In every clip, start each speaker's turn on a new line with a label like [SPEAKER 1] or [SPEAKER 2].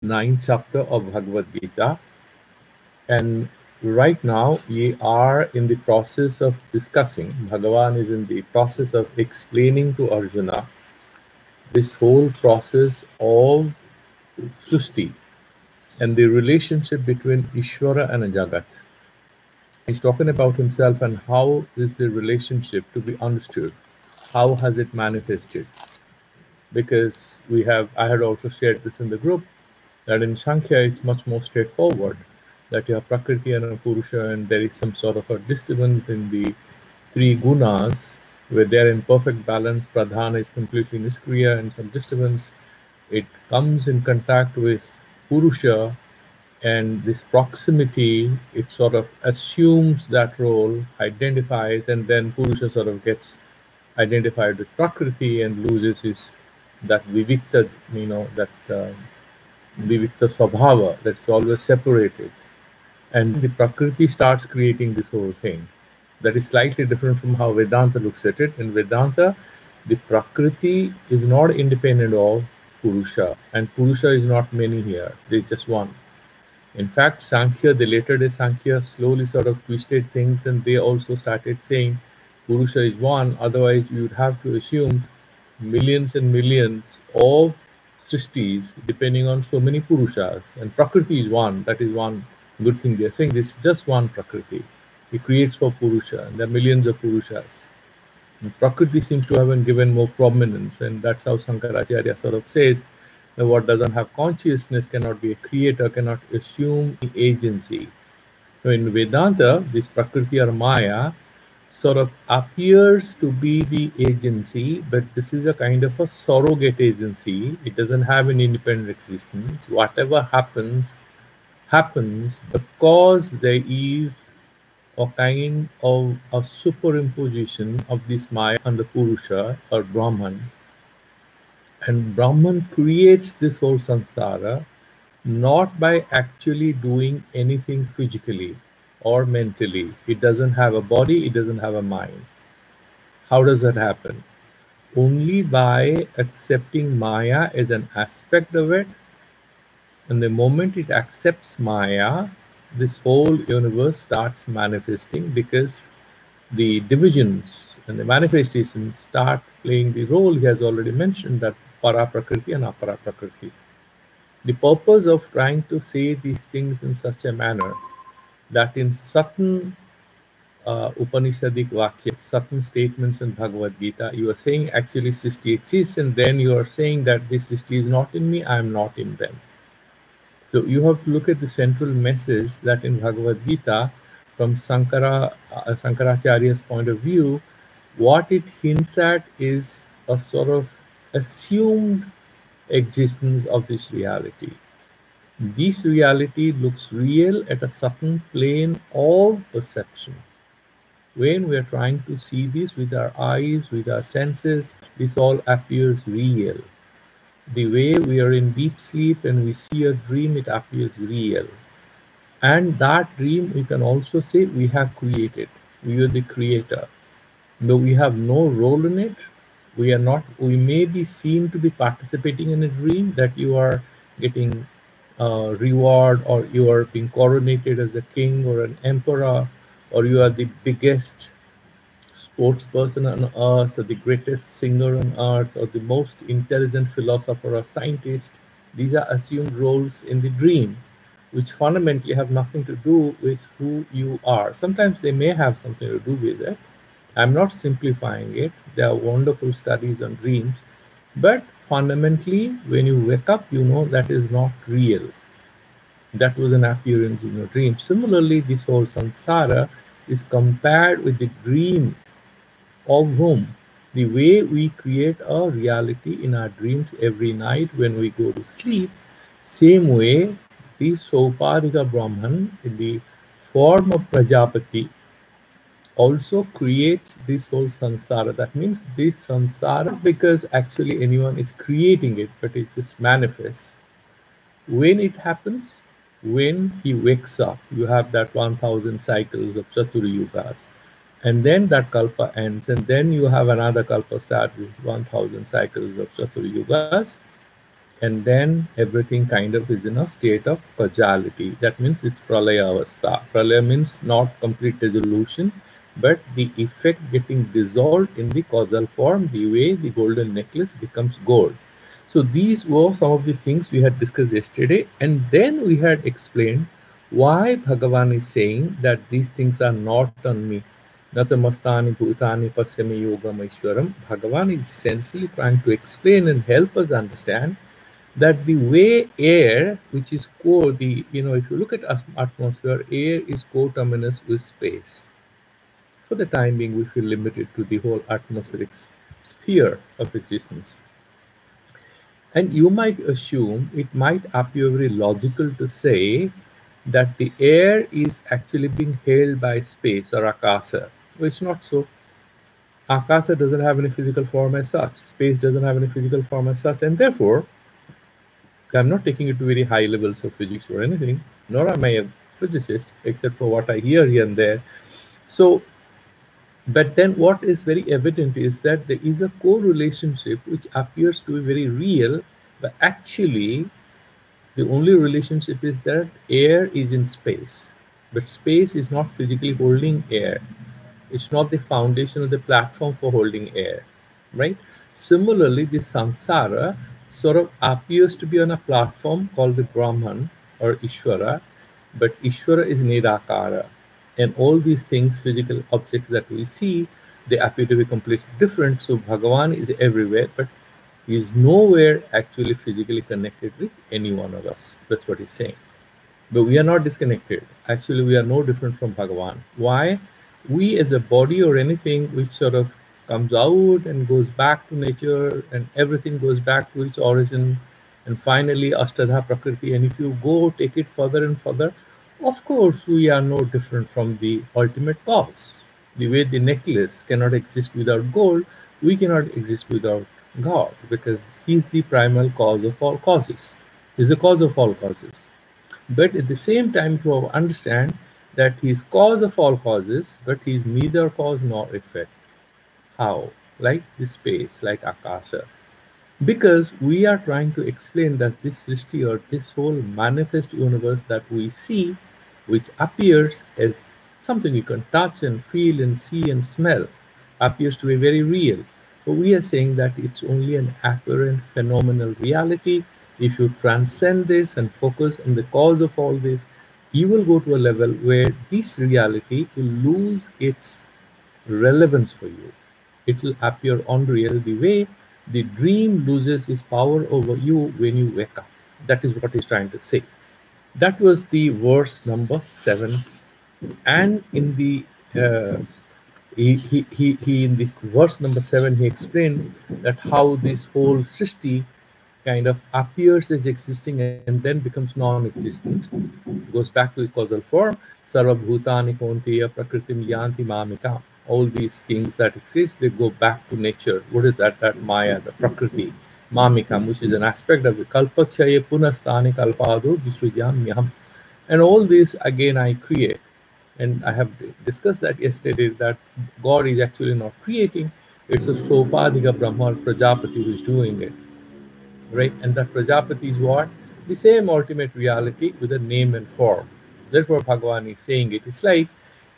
[SPEAKER 1] ninth chapter of Bhagavad Gita, and right now we are in the process of discussing. Bhagavan is in the process of explaining to Arjuna this whole process of Srishti and the relationship between Ishvara and Jagat. He's talking about himself and how is the relationship to be understood. How has it manifested? Because I had also shared this in the group, that in Sankhya it's much more straightforward, that you have Prakriti and a Purusha, and there is some sort of a disturbance in the three gunas, where they're in perfect balance. Pradhana is completely Niskriya and some disturbance. It comes in contact with Purusha, and this proximity, it sort of assumes that role, identifies, and then Purusha sort of gets identified with Prakriti and loses his that vivikta, that vivikta swabhava, that's always separated. And the Prakriti starts creating this whole thing. That is slightly different from how Vedanta looks at it. In Vedanta, the Prakriti is not independent of Purusha, and Purusha is not many here, there is just one. In fact, Sankhya, the later day Sankhya, slowly sort of twisted things, and they also started saying Purusha is one, otherwise you would have to assume millions and millions of Srishtis depending on so many Purushas. And Prakriti is one, that is one good thing they are saying. This is just one Prakriti. He creates for Purusha, and there are millions of Purushas. And Prakriti seems to have been given more prominence, and that's how Shankaracharya sort of says that what doesn't have consciousness cannot be a creator, cannot assume agency. So in Vedanta, this Prakriti or Maya sort of appears to be the agency, but this is a kind of a surrogate agency. It doesn't have an independent existence. Whatever happens, happens because there is a kind of a superimposition of this Maya on the Purusha or Brahman. And Brahman creates this whole samsara not by actually doing anything physically or mentally. It doesn't have a body, it doesn't have a mind. How does that happen? Only by accepting Maya as an aspect of it. And the moment it accepts Maya, this whole universe starts manifesting, because the divisions and the manifestations start playing the role. He has already mentioned that para prakriti and apara prakriti. The purpose of trying to say these things in such a manner that in certain Upanishadic Vakya, certain statements in Bhagavad Gita, you are saying actually Srishti exists, and then you are saying that this Srishti is not in me, I am not in them. So you have to look at the central message that in Bhagavad Gita, from Shankaracharya's point of view, what it hints at is a sort of assumed existence of this reality. This reality looks real at a certain plane of perception. When we are trying to see this with our eyes, with our senses, this all appears real. The way we are in deep sleep and we see a dream, it appears real. And that dream, we can also say we have created. We are the creator. Though we have no role in it, we are not. We may be seen to be participating in a dream, that you are getting reward, or you are being coronated as a king or an emperor, or you are the biggest sports person on earth, or the greatest singer on earth, or the most intelligent philosopher or scientist. These are assumed roles in the dream, which fundamentally have nothing to do with who you are. Sometimes they may have something to do with it. I'm not simplifying it. There are wonderful studies on dreams. But fundamentally, when you wake up, you know that is not real. That was an appearance in your dream. Similarly, this whole samsara is compared with the dream of whom? The way we create a reality in our dreams every night when we go to sleep, same way the Sopadika Brahman in the form of Prajapati also creates this whole samsara. That means this samsara, because actually anyone is creating it, but it just manifests. When it happens, when he wakes up, you have that 1000 cycles of Chatur Yugas. And then that kalpa ends, and then you have another kalpa starts, 1000 cycles of Chatur Yugas. and then everything kind of is in a state of causality. That means it's pralaya avastha. Pralaya means not complete dissolution, but the effect getting dissolved in the causal form, the way the golden necklace becomes gold. So these were some of the things we had discussed yesterday, and then we had explained why Bhagavan is saying that these things are not on me. Natamastani bhutani pasyami yogam aishwaram. Bhagavan is essentially trying to explain and help us understand that the way air, which is core, if you look at atmosphere, air is coterminous with space. For the time being, we feel limited to the whole atmospheric sphere of existence. And you might assume, it might appear very logical to say that the air is actually being held by space or akasa. Well, it's not so. Akasa doesn't have any physical form as such. Space doesn't have any physical form as such. And therefore, I'm not taking it to very high levels of physics or anything, nor am I a physicist, except for what I hear here and there. So, but then what is very evident is that there is a co-relationship which appears to be very real, but actually the only relationship is that air is in space, but space is not physically holding air. It's not the foundation or the platform for holding air, right? Similarly, the samsara sort of appears to be on a platform called the Brahman or Ishvara, but Ishvara is Nirakara. And all these things, physical objects that we see, they appear to be completely different. So Bhagavan is everywhere, but he is nowhere actually physically connected with any one of us. That's what he's saying. But we are not disconnected. Actually, we are no different from Bhagavan. Why? We as a body or anything which sort of comes out and goes back to nature and everything goes back to its origin and finally Ashtadha Prakriti. And if you go take it further and further, of course, we are no different from the ultimate cause. The way the necklace cannot exist without gold, we cannot exist without God because He is the primal cause of all causes. He is the cause of all causes. But at the same time, to understand that he is cause of all causes, but he is neither cause nor effect. How? Like this space, like Akasha. Because we are trying to explain that this Srishti or this whole manifest universe that we see, which appears as something you can touch and feel and see and smell, appears to be very real. But we are saying that it's only an apparent phenomenal reality. If you transcend this and focus on the cause of all this, you will go to a level where this reality will lose its relevance for you. It will appear unreal the way the dream loses its power over you when you wake up. That is what he's trying to say. That was the verse number 7. And in the he in this verse number 7 he explained that how this whole Srishti kind of appears as existing and then becomes non-existent, goes back to its causal form. Sarva bhutani konteya prakritim yanti mamika. All these things that exist, they go back to nature. What is that? That maya, the prakriti, mamikam, which is an aspect of the kalpakshaye punastani kalpado visrujam myaham. And all this again I create. And I have discussed that yesterday that God is actually not creating. It's a Sopadika Brahma Prajapati who is doing it, right? And that Prajapati is what? The same ultimate reality with a name and form. Therefore, Bhagavan is saying it. It's like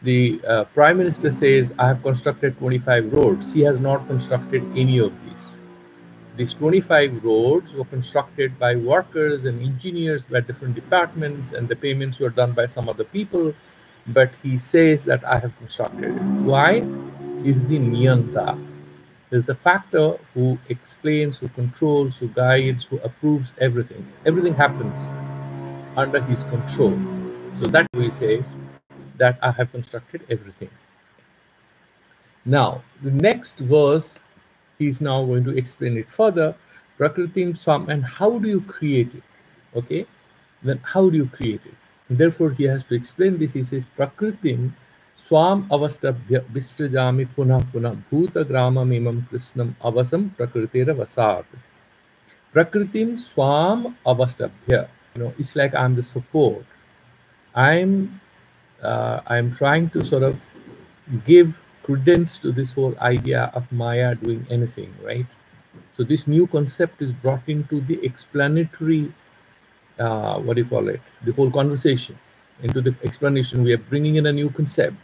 [SPEAKER 1] the Prime Minister says, I have constructed 25 roads. He has not constructed any of these. These 25 roads were constructed by workers and engineers by different departments, and the payments were done by some other people. But he says that I have constructed it. Why? Is the Niyanta. Is the factor who explains, who controls, who guides, who approves everything. Everything happens under his control. So that way he says that I have constructed everything. Now, the next verse, he's now going to explain it further. Prakritim Swam, and how do you create it? Okay, then how do you create it? And therefore, he has to explain this. He says, Prakritim Swam avastabhya visrajami punah punah bhuta grama mimam krishnam avasam prakritera vasat. Prakritim Swam avastabhya. It's like I'm the support. I'm trying to sort of give credence to this whole idea of Maya doing anything, right? So this new concept is brought into the explanatory, what do you call it, the whole conversation. Into the explanation, we are bringing in a new concept.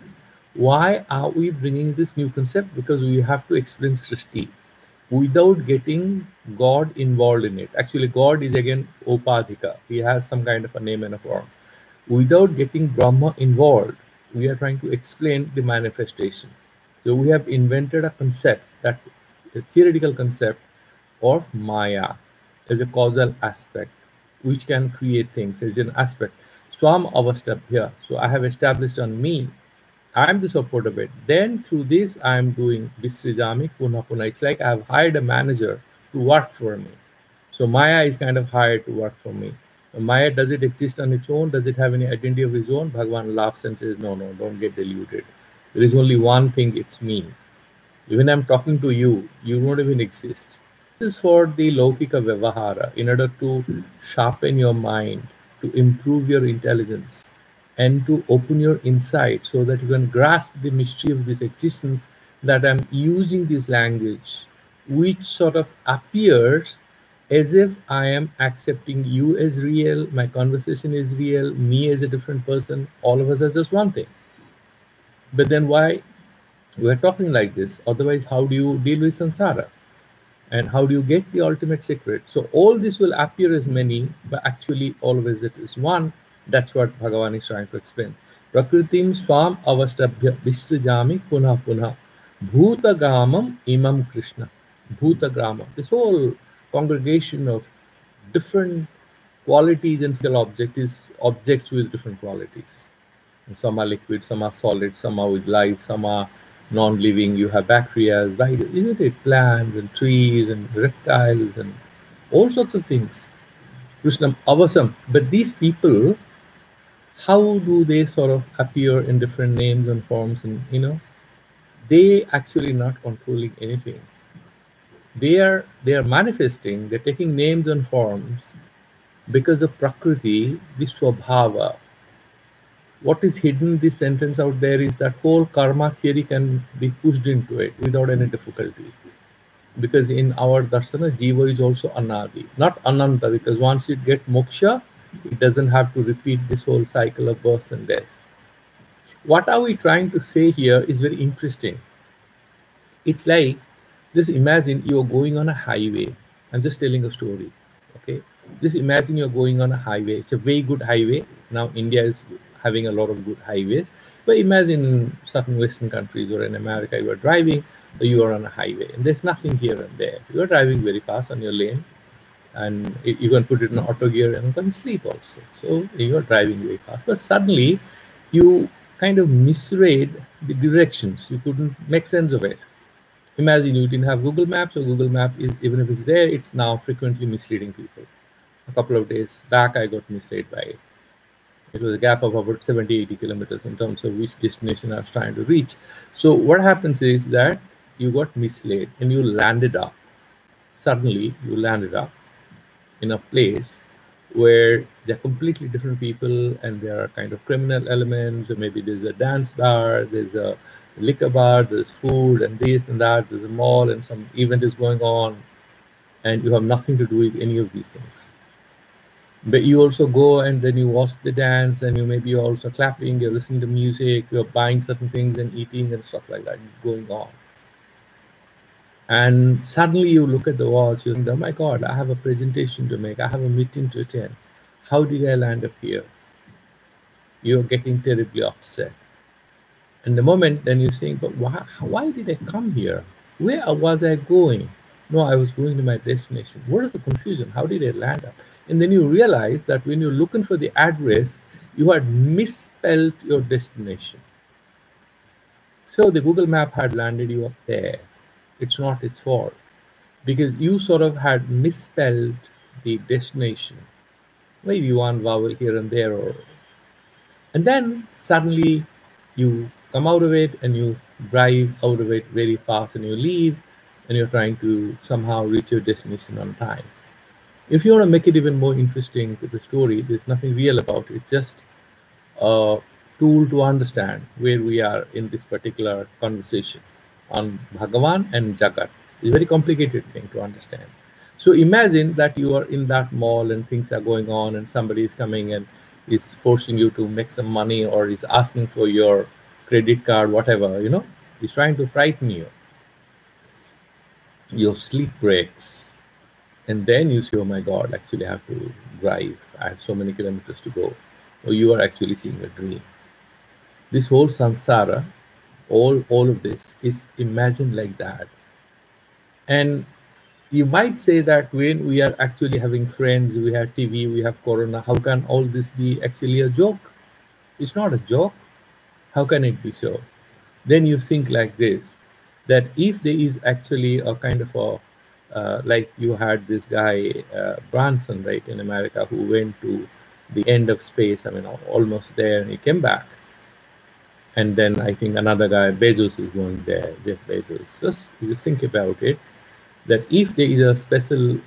[SPEAKER 1] Why are we bringing this new concept? Because we have to explain Srishti without getting God involved in it. Actually, God is again Upadhika. He has some kind of a name and a form. Without getting Brahma involved, we are trying to explain the manifestation. So we have invented a concept, that a theoretical concept of Maya as a causal aspect, which can create things as an aspect. Swam avastabhya. So I have established on me, I am the support of it. Then through this, I am doing Visrijami Puna Puna. It's like I've hired a manager to work for me. So Maya is kind of hired to work for me. Maya, does it exist on its own? Does it have any identity of its own? Bhagavan laughs and says, no, no, don't get deluded. There is only one thing, it's me. Even I'm talking to you, you don't even exist. This is for the Laukika Vyavahara, in order to sharpen your mind, to improve your intelligence, and to open your insight so that you can grasp the mystery of this existence, that I'm using this language, which sort of appears as if I am accepting you as real, my conversation is real, me as a different person, all of us as just one thing. But then why we're talking like this? Otherwise, how do you deal with samsara? And how do you get the ultimate secret? So all this will appear as many, but actually always it is one. That's what Bhagavan is trying to explain. Prakritim swam avastabhya visrijami punha punha bhutagamam imam Krishna. Bhutagrama. This whole congregation of different qualities and physical objects with different qualities. Some are liquid, some are solid, some are with life, some are non-living. You have bacteria, isn't it? Plants and trees and reptiles and all sorts of things. Krishnam Avasam. But these people, how do they sort of appear in different names and forms? And they actually not controlling anything. They are manifesting. They're taking names and forms because of Prakriti, the Swabhava. What is hidden, this sentence out there, is that whole karma theory can be pushed into it without any difficulty. Because in our darsana, jiva is also anadi, not ananta, because once you get moksha, it doesn't have to repeat this whole cycle of birth and death. What are we trying to say here is very interesting. It's like, just imagine you're going on a highway. I'm just telling a story, okay? Just imagine you're going on a highway. It's a very good highway. Now India is having a lot of good highways. But imagine in certain Western countries or in America, you are driving, you are on a highway, and there's nothing here and there. You are driving very fast on your lane, and you can put it in auto gear and you can sleep also. So you are driving very fast. But suddenly, you kind of misread the directions. You couldn't make sense of it. Imagine you didn't have Google Maps, or Google Map, even if it's there, it's now frequently misleading people. A couple of days back, I got misled by it. It was a gap of about 70, 80 kilometers in terms of which destination I was trying to reach. So what happens is that you got misled and you landed up. Suddenly, you landed up in a place where they're completely different people, and there are kind of criminal elements, or maybe there's a dance bar, there's a liquor bar, there's food and this and that, there's a mall and some event is going on, and you have nothing to do with any of these things. But you also go and then you watch the dance, and you're also clapping, you're listening to music, you're buying certain things and eating and stuff like that going on. And suddenly you look at the watch, you think, oh my God, I have a presentation to make, I have a meeting to attend. How did I land up here? You're getting terribly upset. And the moment then you're saying, but why did I come here? Where was I going? No, I was going to my destination. What is the confusion? How did I land up? And then you realize that when you're looking for the address, you had misspelled your destination. So the Google map had landed you up there. It's not its fault, because you sort of had misspelled the destination. Maybe one vowel here and there, and then suddenly you come out of it and you drive out of it very fast and you leave, and you're trying to somehow reach your destination on time. If you want to make it even more interesting to the story, there's nothing real about it. It's just a tool to understand where we are in this particular conversation on Bhagavan and Jagat, It's a very complicated thing to understand. So imagine that you are in that mall and things are going on, and somebody is coming and is forcing you to make some money, or is asking for your credit card, whatever, he's trying to frighten you. Your sleep breaks, and then you say, oh my God, actually I have to drive. I have so many kilometers to go. Or you are actually seeing a dream. This whole samsara, all of this is imagined like that. And you might say that when we are actually having friends, we have TV, we have corona, how can all this be actually a joke? It's not a joke. How can it be so? Then you think like this, that if there is actually a kind of a like you had this guy Branson, right, in America, who went to the end of space, I mean almost there, and he came back. And then I think another guy, Bezos, is going there, Jeff Bezos. Just think about it, that if there is a special